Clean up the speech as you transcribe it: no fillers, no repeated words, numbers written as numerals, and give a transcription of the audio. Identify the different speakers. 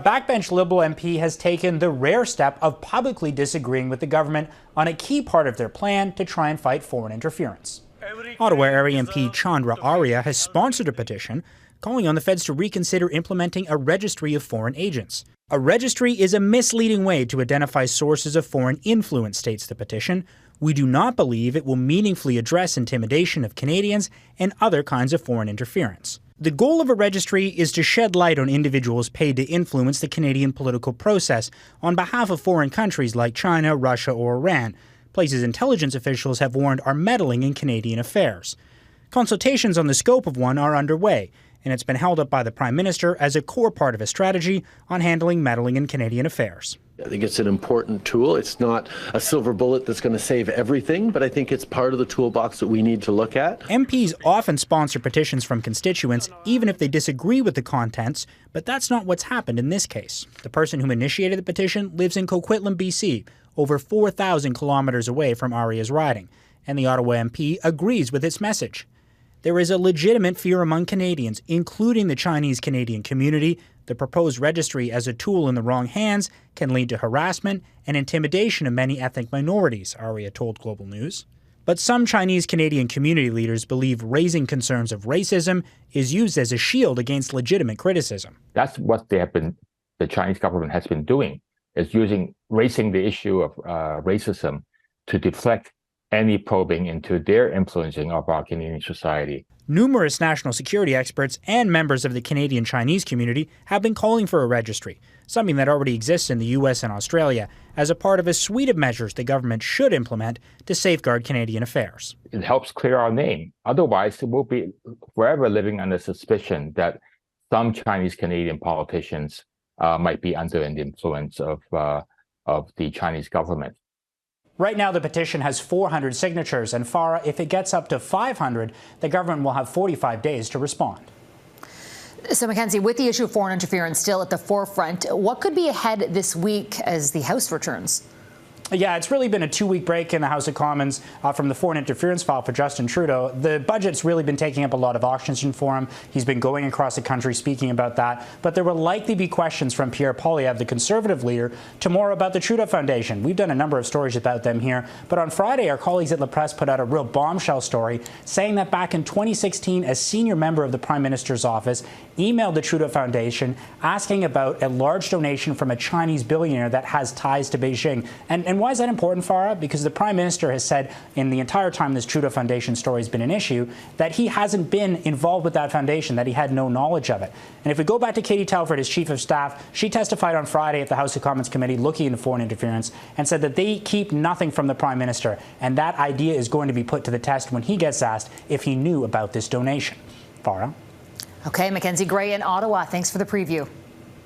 Speaker 1: backbench Liberal MP has taken the rare step of publicly disagreeing with the government on a key part of their plan to try and fight foreign interference.
Speaker 2: Ottawa area MP Chandra Arya has sponsored a petition calling on the feds to reconsider implementing a registry of foreign agents. A registry is a misleading way to identify sources of foreign influence, states the petition. We do not believe it will meaningfully address intimidation of Canadians and other kinds of foreign interference. The goal of a registry is to shed light on individuals paid to influence the Canadian political process on behalf of foreign countries like China, Russia, or Iran, places intelligence officials have warned are meddling in Canadian affairs. Consultations on the scope of one are underway, and it's been held up by the Prime Minister as a core part of a strategy on handling meddling in Canadian affairs.
Speaker 3: I think it's an important tool. It's not a silver bullet that's going to save everything, but I think it's part of the toolbox that we need to look at.
Speaker 2: MPs often sponsor petitions from constituents, even if they disagree with the contents, but that's not what's happened in this case. The person who initiated the petition lives in Coquitlam, BC, over 4,000 kilometers away from Arya's riding, and the Ottawa MP agrees with its message. There is a legitimate fear among Canadians, including the Chinese-Canadian community. The proposed registry as a tool in the wrong hands can lead to harassment and intimidation of many ethnic minorities, Arya told Global News. But some Chinese-Canadian community leaders believe raising concerns of racism is used as a shield against legitimate criticism.
Speaker 4: That's what the Chinese government has been doing, is raising the issue of racism to deflect any probing into their influencing of our Canadian society.
Speaker 2: Numerous national security experts and members of the Canadian Chinese community have been calling for a registry, something that already exists in the U.S. and Australia, as a part of a suite of measures the government should implement to safeguard Canadian affairs.
Speaker 4: It helps clear our name. Otherwise, we'll be forever living under suspicion that some Chinese Canadian politicians might be under the influence of the Chinese government.
Speaker 1: Right now, the petition has 400 signatures, and Farah, if it gets up to 500, the government will have 45 days to respond.
Speaker 5: So, Mackenzie, with the issue of foreign interference still at the forefront, what could be ahead this week as the House returns?
Speaker 1: Yeah, it's really been a 2-week break in the House of Commons from the foreign interference file for Justin Trudeau. The budget's really been taking up a lot of oxygen for him. He's been going across the country speaking about that. But there will likely be questions from Pierre Poilievre, the Conservative leader, tomorrow about the Trudeau Foundation. We've done a number of stories about them here. But on Friday, our colleagues at La Presse put out a real bombshell story saying that back in 2016, a senior member of the Prime Minister's office emailed the Trudeau Foundation asking about a large donation from a Chinese billionaire that has ties to Beijing. And why is that important, Farah? Because the Prime Minister has said in the entire time this Trudeau Foundation story has been an issue that he hasn't been involved with that foundation, that he had no knowledge of it. And if we go back to Katie Telford, his Chief of Staff, she testified on Friday at the House of Commons Committee looking into foreign interference and said that they keep nothing from the Prime Minister. And that idea is going to be put to the test when he gets asked if he knew about this donation. Farah?
Speaker 5: Okay, Mackenzie Gray in Ottawa. Thanks for the preview.